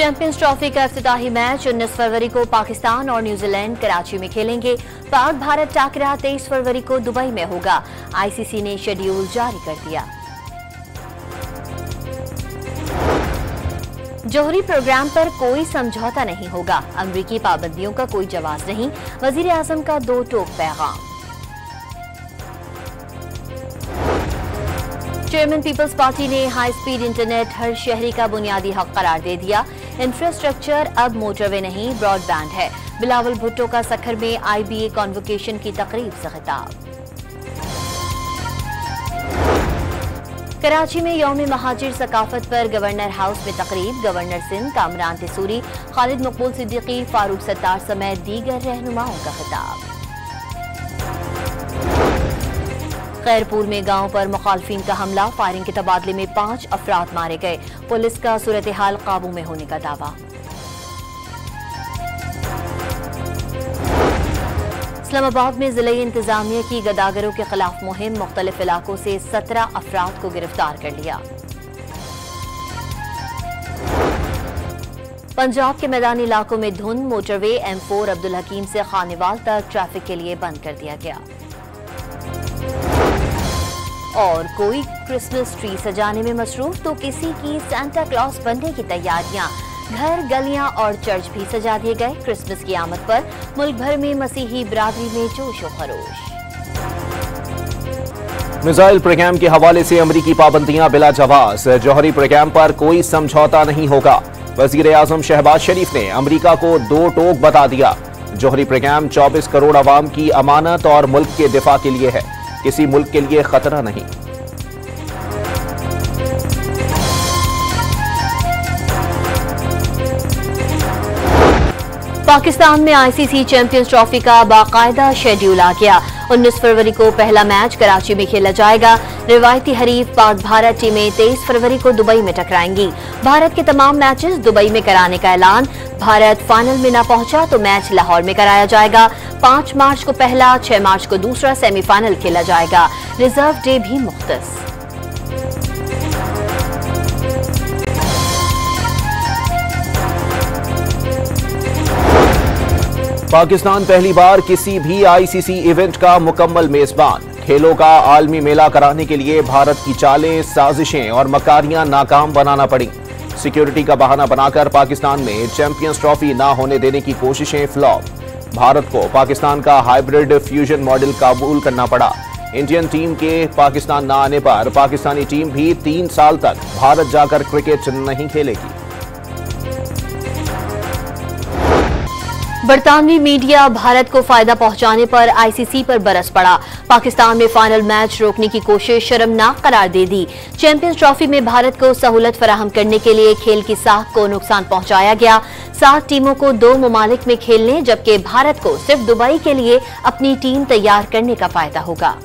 Champions trophy का इफ्तिताही match 19 फरवरी को पाकिस्तान और न्यूजीलैंड कराची में खेलेंगे। पाक भारत टाकरा 23 फरवरी को दुबई में होगा। आईसीसी ने शेड्यूल जारी कर दिया। जौहरी प्रोग्राम पर कोई समझौता नहीं होगा। अमरीकी पाबंदियों का कोई जवाब नहीं। वजीर आजम का दो टोक पैगाम। चेयरमैन पीपल्स पार्टी ने हाई स्पीड इंटरनेट हर शहरी का बुनियादी हक करार दे दिया। इंफ्रास्ट्रक्चर अब मोटरवे नहीं ब्रॉडबैंड है। बिलावल भुट्टो का सखर में IBA कॉन्वोकेशन की तकरीब से खिताब। कराची में यौम महाजिर सकाफत पर गवर्नर हाउस में तकरीब। गवर्नर सिंध कामरान तिसूरी, खालिद मकबूल सिद्दीकी, फारूक सत्तार समेत दीगर रहनुमाओं का खिताब। खैरपुर में गांव पर मुखालफिन का हमला, फायरिंग के तबादले में 5 अफराद मारे गए। पुलिस का सूरत हाल काबू में होने का दावा। इस्लामाबाद में जिले इंतजामिया की गदागरों के खिलाफ मुहिम, मुख्तलिफ इलाकों से 17 अफराद को गिरफ्तार कर लिया। पंजाब के मैदानी इलाकों में धुंध, मोटरवे M4 अब्दुल हकीम से खानेवाल तक ट्रैफिक के लिए बंद कर दिया गया। और कोई क्रिसमस ट्री सजाने में मसरूफ तो किसी की सांता क्लॉज बनने की तैयारियां। घर, गलियां और चर्च भी सजा दिए गए। क्रिसमस की आमद पर मुल्क भर में मसीही बिरादरी में जोश और खरोश। मिसाइल प्रोग्राम के हवाले से अमरीकी पाबंदियां बिला जवाब। जौहरी प्रोग्राम पर कोई समझौता नहीं होगा। वजीर आजम शहबाज शरीफ ने अमरीका को दो टोक बता दिया। जौहरी प्रोग्राम 24 करोड़ अवाम की अमानत और मुल्क के दिफा के लिए है, किसी मुल्क के लिए खतरा नहीं। पाकिस्तान में ICC चैंपियंस ट्रॉफी का बाकायदा शेड्यूल आ गया। 19 फरवरी को पहला मैच कराची में खेला जाएगा। रिवायती हरीफ पाक भारत टीमें 23 फरवरी को दुबई में टकराएंगी। भारत के तमाम मैचेस दुबई में कराने का ऐलान। भारत फाइनल में न पहुंचा तो मैच लाहौर में कराया जाएगा। 5 मार्च को पहला, 6 मार्च को दूसरा सेमीफाइनल खेला जाएगा। रिजर्व डे भी मुख्तस। पाकिस्तान पहली बार किसी भी ICC इवेंट का मुकम्मल मेजबान। खेलों का आलमी मेला कराने के लिए भारत की चालें, साजिशें और मकारियां नाकाम बनाना पड़ी। सिक्योरिटी का बहाना बनाकर पाकिस्तान में चैंपियंस ट्रॉफी ना होने देने की कोशिशें फ्लॉप। भारत को पाकिस्तान का हाइब्रिड फ्यूजन मॉडल कबूल करना पड़ा। इंडियन टीम के पाकिस्तान न आने पर पाकिस्तानी टीम भी 3 साल तक भारत जाकर क्रिकेट नहीं खेलेगी। बरतानवी मीडिया भारत को फायदा पहुंचाने पर ICC पर बरस पड़ा। पाकिस्तान में फाइनल मैच रोकने की कोशिश शर्मनाक करार दे दी। चैंपियंस ट्रॉफी में भारत को सहूलत फराहम करने के लिए खेल की साख को नुकसान पहुंचाया गया। 7 टीमों को 2 ममालिक में खेलने, जबकि भारत को सिर्फ दुबई के लिए अपनी टीम तैयार करने का फायदा होगा।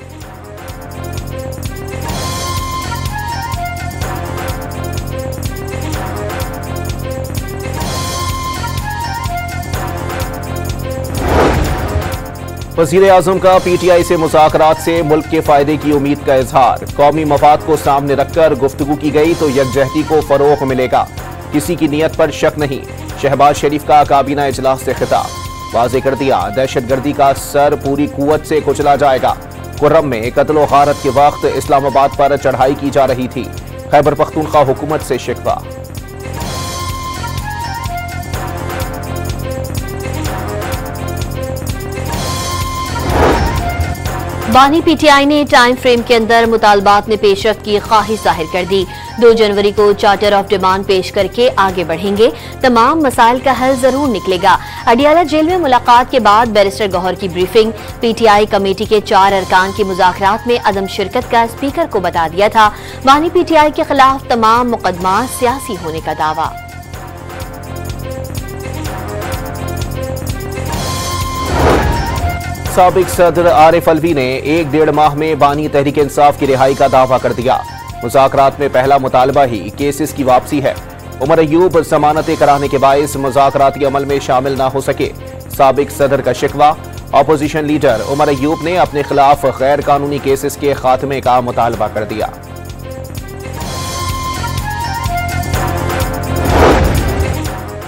वज़ीर आज़म का PTI से मुज़ाकरात से मुल्क के फायदे की उम्मीद का इजहार। कौमी मफाद को सामने रखकर गुफ्तगू की गई तो यकजहती को फरोग मिलेगा, किसी की नीयत पर शक नहीं। शहबाज शरीफ का काबीना इजलास से खिताब। वाज़े कर दिया, दहशतगर्दी का सर पूरी कुव्वत से कुचला जाएगा। कुर्रम में कत्ल व गारत के वक्त इस्लामाबाद पर चढ़ाई की जा रही थी। खैबर पख्तूनख्वा हुकूमत से शिकवा। बानी PTI ने टाइम फ्रेम के अंदर मुतालबात में पेशरफ्त की ख्वाहिश जाहिर कर दी। 2 जनवरी को चार्टर ऑफ डिमांड पेश करके आगे बढ़ेंगे। तमाम मसाइल का हल जरूर निकलेगा। अडियाला जेल में मुलाकात के बाद बैरिस्टर गौहर की ब्रीफिंग। PTI कमेटी के 4 अरकान की मुज़ाकरात में अदम शिरकत का स्पीकर को बता दिया था। बानी PTI के खिलाफ तमाम मुकदमा सियासी होने का दावा। साबिक सदर आरिफ अलवी ने 1-1.5 माह में बानी तहरीक इंसाफ की रिहाई का दावा कर दिया। मुज़ाकरात में पहला मुतालबा ही केसेस की वापसी है। उमर अयूब जमानतें कराने के बायस मुज़ाकराती अमल में शामिल न हो सके। साबिक सदर का शिकवा। अपोजिशन लीडर उमर अयूब ने अपने खिलाफ गैर कानूनी केसेस के खात्मे का मुतालबा कर दिया।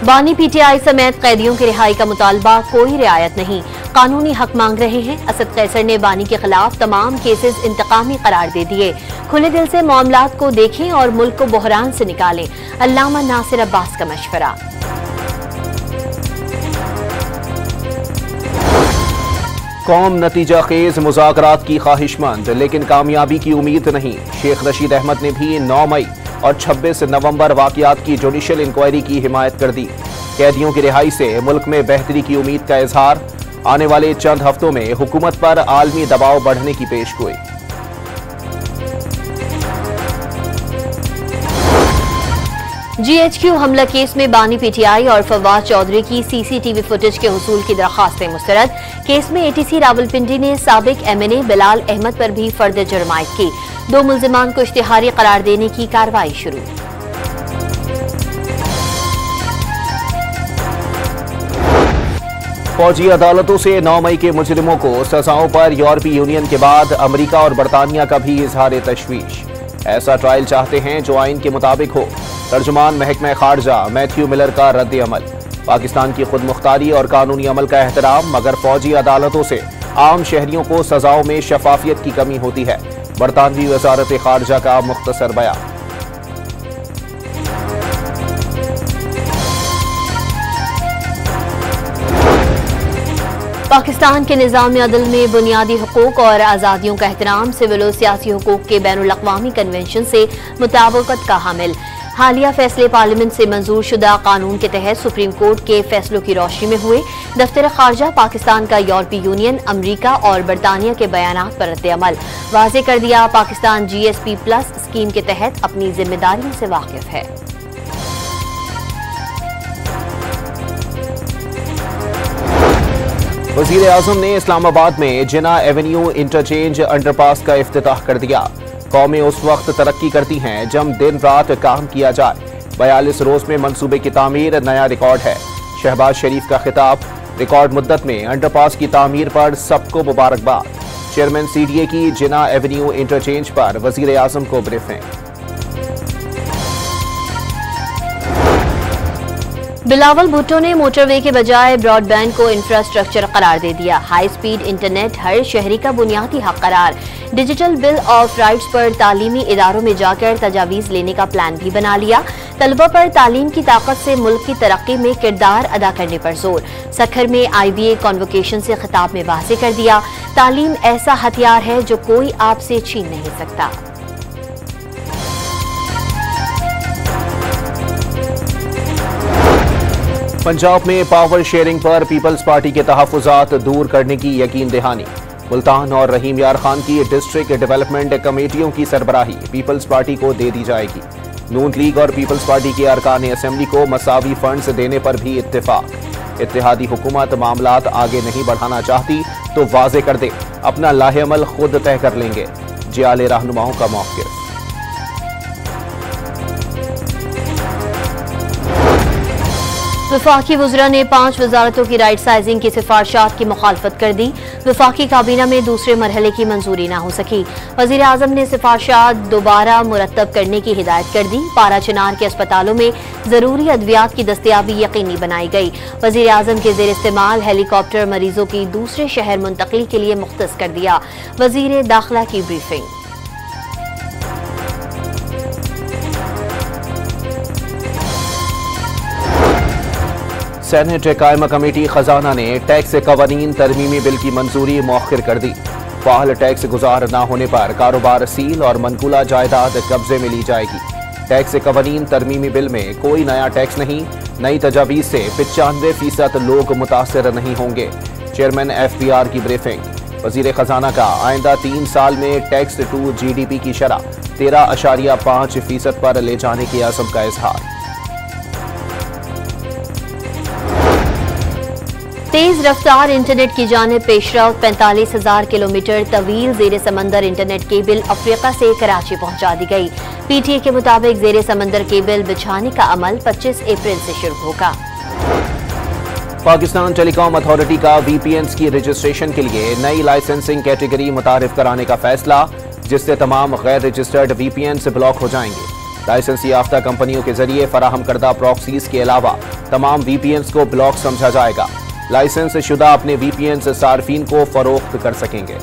बानी पीटीआई समेत कैदियों की रिहाई का मुतालबा कोई रियायत नहीं, कानूनी हक मांग रहे हैं। असद कैसर ने बानी के खिलाफ तमाम केसेस इंतकामी करार दे दिए। खुले दिल से मामलात को देखें और मुल्क को बहरान से निकालें। अल्लामा नासिर अब्बास का मशवरा। कौम नतीजा खेज मुज़ाकरात की ख्वाहिशमंद, लेकिन कामयाबी की उम्मीद नहीं। शेख रशीद अहमद ने भी 9 मई और 26 नवंबर वाक़यात की जुडिशल इंक्वायरी की हिमायत कर दी। कैदियों की रिहाई से मुल्क में बेहतरी की उम्मीद का इजहार। आने वाले चंद हफ्तों में हुकूमत पर आलमी दबाव बढ़ने की पेशगोई। GHQ हमला केस में बानी पीटीआई और फवाद चौधरी की CCTV फुटेज के हुसूल की दरखास्तें मुस्तरद। केस में ATC रावलपिंडी ने साबिक MNA बिलाल अहमद पर भी फर्द जुर्मायत की। 2 मुल्जिमान को इश्तिहारी करार देने की कार्रवाई शुरू। फौजी अदालतों से 9 मई के मुजरिमों को सजाओं पर यूरोपीय यूनियन के बाद अमेरिका और बरतानिया का भी इजहार तशवीश। ऐसा ट्रायल चाहते हैं जो आइन के मुताबिक हो। तर्जुमान महकमा खारजा मैथ्यू मिलर का रद्द अमल। पाकिस्तान की खुद मुख्तारी और कानूनी अमल का एहतराम, मगर फौजी अदालतों से आम शहरियों को सजाओं में शफाफियत की कमी होती है। बरतानवी वजारत खारजा का मुख्तसर बयान। पाकिस्तान के निज़ाम अदल में बुनियादी हुकूक और आज़ादियों का एहतराम सिविल और सियासी हुकूक के बैनुल अक़वामी कन्वेंशन से मुताबिकत का हामिल। हालिया फैसले पार्लियामेंट से मंजूर शुदा कानून के तहत सुप्रीम कोर्ट के फैसलों की रोशनी में हुए। दफ्तर खारजा पाकिस्तान का यूरोपीय यूनियन, अमरीका और बरतानिया के बयानात पर रद्द अमल। वाज़ेह कर दिया पाकिस्तान GSP+ स्कीम के तहत अपनी जिम्मेदारियों से वाकिफ है। वज़ीर आज़म ने इस्लामाबाद में जिना एवेन्यू इंटरचेंज अंडरपास का इफ्तिताह कर दिया। कौमें उस वक्त तरक्की करती हैं जब दिन रात काम किया जाए। 42 रोज में मंसूबे की तामीर नया रिकॉर्ड है। शहबाज शरीफ का खिताब। रिकॉर्ड मुद्दत में अंडरपास की तामीर पर सबको मुबारकबाद। चेयरमैन CDA की जिना एवेन्यू इंटरचेंज पर वज़ीर आज़म को ब्रीफिंग। बिलावल भुट्टो ने मोटरवे के बजाय ब्रॉडबैंड को इंफ्रास्ट्रक्चर करार दे दिया। हाई स्पीड इंटरनेट हर शहरी का बुनियादी हक करार। डिजिटल बिल ऑफ राइट्स पर तालीमी इदारों में जाकर तजावीज़ लेने का प्लान भी बना लिया। तलबा पर तालीम की ताकत से मुल्क की तरक्की में किरदार अदा करने पर जोर। सखर में IBA कॉन्वोकेशन से खिताब में वाज़ेह कर दिया, तालीम ऐसा हथियार है जो कोई आपसे छीन नहीं सकता। पंजाब में पावर शेयरिंग पर पीपल्स पार्टी के तहफ़्फ़ुज़ात दूर करने की यकीन दहानी। मुल्तान और रहीम यार खान की डिस्ट्रिक्ट डेवलपमेंट कमेटियों की सरबराही पीपल्स पार्टी को दे दी जाएगी। नून लीग और पीपल्स पार्टी के अरकान असेंबली को मसावी फंड्स देने पर भी इत्तेफाक। इत्तेहादी हुकूमत मामलात आगे नहीं बढ़ाना चाहती तो वाज़ेह कर दे, अपना लाहेअमल खुद तय कर लेंगे। जियाले रहनुमाओं का मौक़िफ़। वफाकी वज़रा ने 5 वजारतों की राइट साइजिंग की सिफारिशात की मुखालफत कर दी। वफाकी काबीना में दूसरे मरहले की मंजूरी न हो सकी। वज़ीर आज़म ने सिफारिशात दोबारा मुरतब करने की हिदायत कर दी। पारा चिनार के अस्पतालों में ज़रूरी अद्वियात की दस्तयाबी यकीनी बनाई गई। वज़ीर आज़म के ज़ेर इस्तेमाल हेलीकॉप्टर मरीजों की दूसरे शहर मुंतकिली के लिए मुख्तस कर दिया। वज़ीर दाखिला की ब्रीफिंग। सेनेट कायमा कमेटी खजाना ने टैक्स कवानीन तरमीमी बिल की मंजूरी मौखिर कर दी। फाहल टैक्स गुजार न होने पर कारोबार सील और मनकूला जायदाद कब्जे में ली जाएगी। टैक्स कवानीन तरमीमी बिल में कोई नया टैक्स नहीं। नई तजावीज़ से 95% लोग मुतासर नहीं होंगे। चेयरमैन FPR की ब्रीफिंग। वज़ीर खजाना का आइंदा 3 साल में टैक्स टू GDP की शरह 13.5% पर ले जाने के अज़्म का इजहार। तेज रफ्तार इंटरनेट की जानिब पेशरफ। 45,000 किलोमीटर तवील जेर समंदर इंटरनेट केबल अफ्रीका से कराची पहुंचा दी गई। PTA के मुताबिक जेर समंदर केबल बिछाने का अमल 25 अप्रैल से शुरू होगा। पाकिस्तान टेलीकॉम अथॉरिटी का VPNs की रजिस्ट्रेशन के लिए नई लाइसेंसिंग कैटेगरी मुतारिफ कराने का फैसला, जिससे तमाम गैर रजिस्टर्ड VPNs ब्लॉक हो जाएंगे। लाइसेंस याफ्ता कंपनियों के जरिए फराहम करदा प्रॉक्सीज के अलावा तमाम VPNs को ब्लॉक समझा जाएगा। लाइसेंस शुदा अपने VPNs सार्फिन को फरोख्त कर सकेंगे।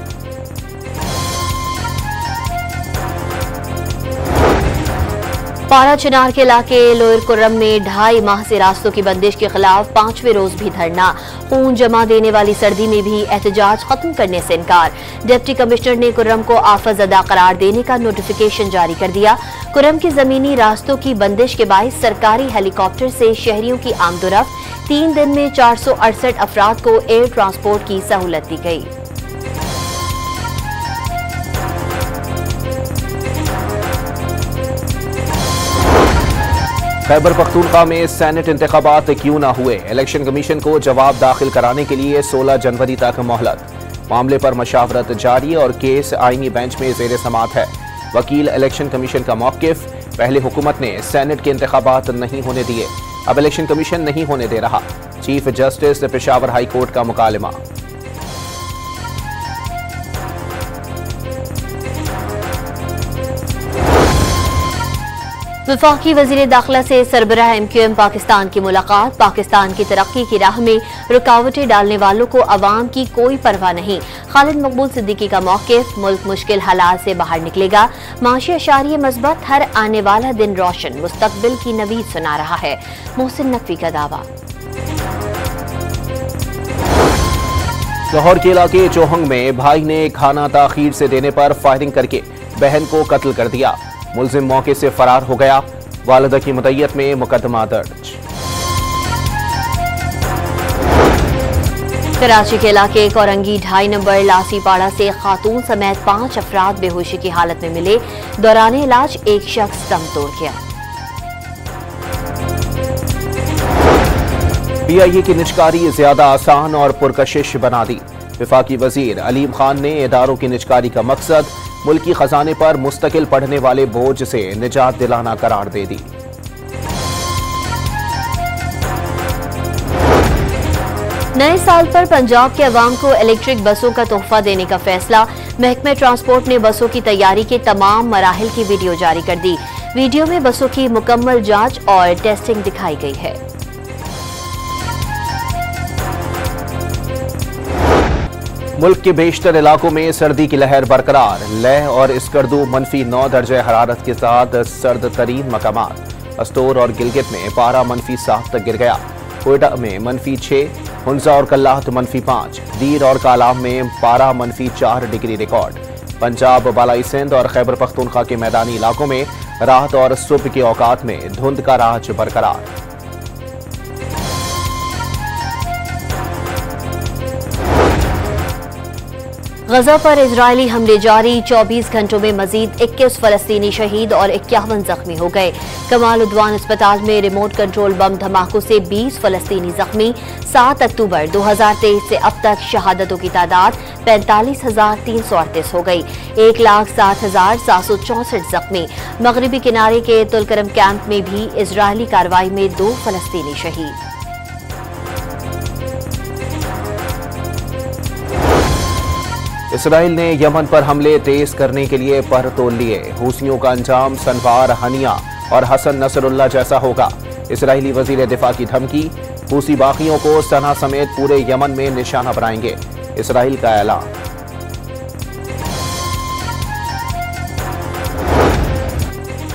पारा चिनार के इलाके लोअर कुर्रम में 2.5 माह से रास्तों की बंदिश के खिलाफ 5वें रोज भी धरना। खून जमा देने वाली सर्दी में भी एहतजाज खत्म करने से इनकार। डिप्टी कमिश्नर ने कुर्रम को आफतजदा करार देने का नोटिफिकेशन जारी कर दिया। कुर्रम के जमीनी रास्तों की बंदिश के बायस सरकारी हेलीकॉप्टर से शहरियों की आमदोरफ्त। 3 दिन में 468 अफराद को एयर ट्रांसपोर्ट की सहूलत दी गई। खैबर पख्तूनख्वा में सेनेट इंतखाबात क्यों न हुए, इलेक्शन कमीशन को जवाब दाखिल कराने के लिए 16 जनवरी तक मोहलत। मामले पर मशावरत जारी और केस आईनी बेंच में जेर समात है। वकील इलेक्शन कमीशन का मौकिफ, पहले हुकूमत ने सेनेट के इंतखाबात नहीं होने दिए, अब इलेक्शन कमीशन नहीं होने दे रहा। Chief justice Peshawar high court का मुकालमा। वफाकी वज़ीर दाखिला से सरबराह MQM पाकिस्तान की मुलाकात। पाकिस्तान की तरक्की की राह में रुकावटें डालने वालों को अवाम की कोई परवाह नहीं। खालिद मकबूल सिद्दीकी का मौकिफ, मुल्क मुश्किल हालात से बाहर निकलेगा। माशी अशारिये मस्बत, हर आने वाला दिन रोशन, मुस्तकबिल की नवीद सुना रहा है। मोहसिन नकवी का दावा। लाहौर के इलाके चौहंग में भाई ने खाना ताखीर से देने पर फायरिंग करके बहन को कत्ल कर दिया। मुलजिम मौके से फरार हो गया। वालिदा की मुद्दत में मुकदमा दर्ज। कराची के इलाके कोरंगी 2.5 नंबर लासीपाड़ा से खातून समेत 5 अफराद बेहोशी की हालत में मिले। दौरान इलाज एक शख्स दम तोड़ गया। PIA की निजकारी ज्यादा आसान और पुरकशिश बना दी। वफाकी वजीर अलीम खान ने इदारों की निजकारी का मकसद मुल्की खजाने पर मुस्तकिल पड़ने वाले बोझ से निजात दिलाना करार दे दी। नए साल पर पंजाब के अवाम को इलेक्ट्रिक बसों का तोहफा देने का फैसला। महकमे ट्रांसपोर्ट ने बसों की तैयारी के तमाम मराहिल की वीडियो जारी कर दी। वीडियो में बसों की मुकम्मल जांच और टेस्टिंग दिखाई गई है। मुल्क के बेशतर इलाकों में सर्दी की लहर बरकरार। लेह और स्कर्दू -9 दर्जे हरारत के साथ सर्द तरीन मकामात। अस्तोर और गिलगित में पारा -7 तक गिर गया। कोयटा में -6, हुंजा और कल्लाहत -5, दीर और कालाम में पारा -4 डिग्री रिकॉर्ड। पंजाब, बालाई सिंध और खैबर पख्तूनख्वा के मैदानी इलाकों में रात और सुबह के औकात में धुंध का राज बरकरार। गजा पर इजरायली हमले जारी। 24 घंटों में मजीद 21 फलस्तीनी शहीद और 51 जख्मी हो गए। कमाल उद्वान अस्पताल में रिमोट कंट्रोल बम धमाकों से 20 फलस्तीनी जख्मी। 7 अक्टूबर 2023 से अब तक शहादतों की तादाद 45,338 हो गई। 1,07,764 जख्मी। मगरबी किनारे के तुलकरम कैंप में भी इजरायली कार्रवाई में 2 फलस्तीनी शहीद। इसराइल ने यमन पर हमले तेज करने के लिए पर तोल लिए। हूसियों का अंजाम सनवार, हनिया और हसन नसरुल्लाह जैसा होगा। इसराइली वजीर दिफा की धमकी। हूसी बागियों को सना समेत पूरे यमन में निशाना बनाएंगे। इसराइल का ऐलान।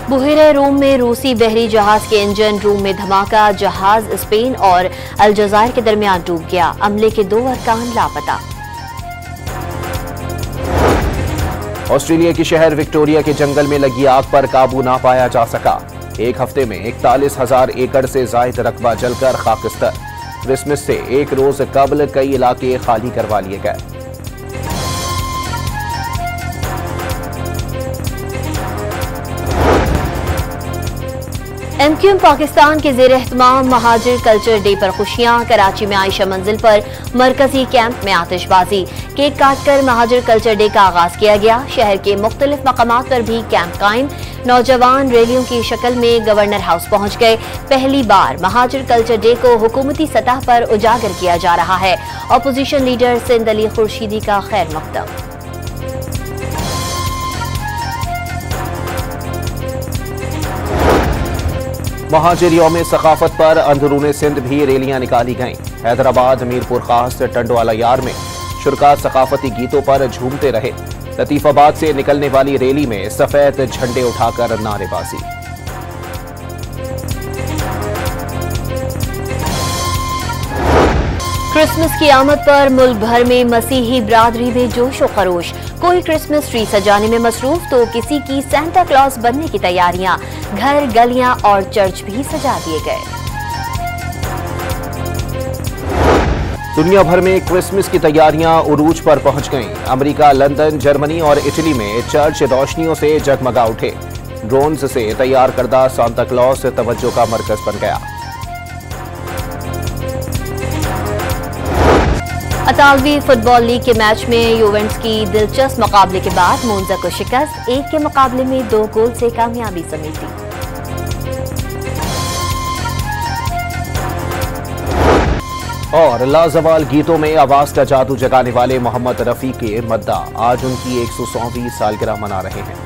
बुहेरे रूम में रूसी बहरी जहाज के इंजन रूम में धमाका। जहाज स्पेन और अलजायर के दरमियान डूब गया। अमले के 2 अरकान लापता। ऑस्ट्रेलिया के शहर विक्टोरिया के जंगल में लगी आग पर काबू ना पाया जा सका। एक हफ्ते में 41,000 एकड़ से जायद रकबा जलकर खाकस्तर। क्रिसमस से एक रोज कबल कई इलाके खाली करवा लिए गए। MQM पाकिस्तान के जेर एहतमाम महाजिर कल्चर डे पर खुशियां। कराची में आयशा मंजिल पर मरकजी कैंप में आतिशबाजी। केक काटकर महाजिर कल्चर डे का आगाज किया गया। शहर के मुख्तलिफ मकामात पर भी कैंप कायम। नौजवान रैलियों की शक्ल में गवर्नर हाउस पहुंच गए। पहली बार महाजिर कल्चर डे को हुकूमती सतह पर उजागर किया जा रहा है। अपोजिशन लीडर सिंध अली खुर्शीदी का खैर मकदम। महाजिर यौम सकाफत पर अंदरूने सिंध भी रैलियां निकाली गईं। हैदराबाद, मीरपुर खास, टंडवाला यार में शुरका सकाफती गीतों पर झूमते रहे। लतीफाबाद से निकलने वाली रैली में सफेद झंडे उठाकर नारेबाजी। क्रिसमस की आमद पर मुल्क भर में मसीही बिरादरी में जोश व खरोश। कोई क्रिसमस ट्री सजाने में मसरूफ तो किसी की सेंटा क्लॉज बनने की तैयारियां। घर, गलियां और चर्च भी सजा दिए गए। दुनिया भर में क्रिसमस की तैयारियां उरूज पर पहुंच गईं। अमेरिका, लंदन, जर्मनी और इटली में चर्च रोशनियों से जगमगा उठे। ड्रोन्स से तैयार करदा सांता क्लॉज तवज्जो का मरकज बन गया। इतालवी फुटबॉल लीग के मैच में यूवेंटस की दिलचस्प मुकाबले के बाद मोन्जा को शिकस्त। 1 के मुकाबले में 2 गोल से कामयाबी समेटी। और लाजवाल गीतों में आवाज का जादू जगाने वाले मोहम्मद रफी के मद्दा आज उनकी 100वीं सालगिरह मना रहे हैं।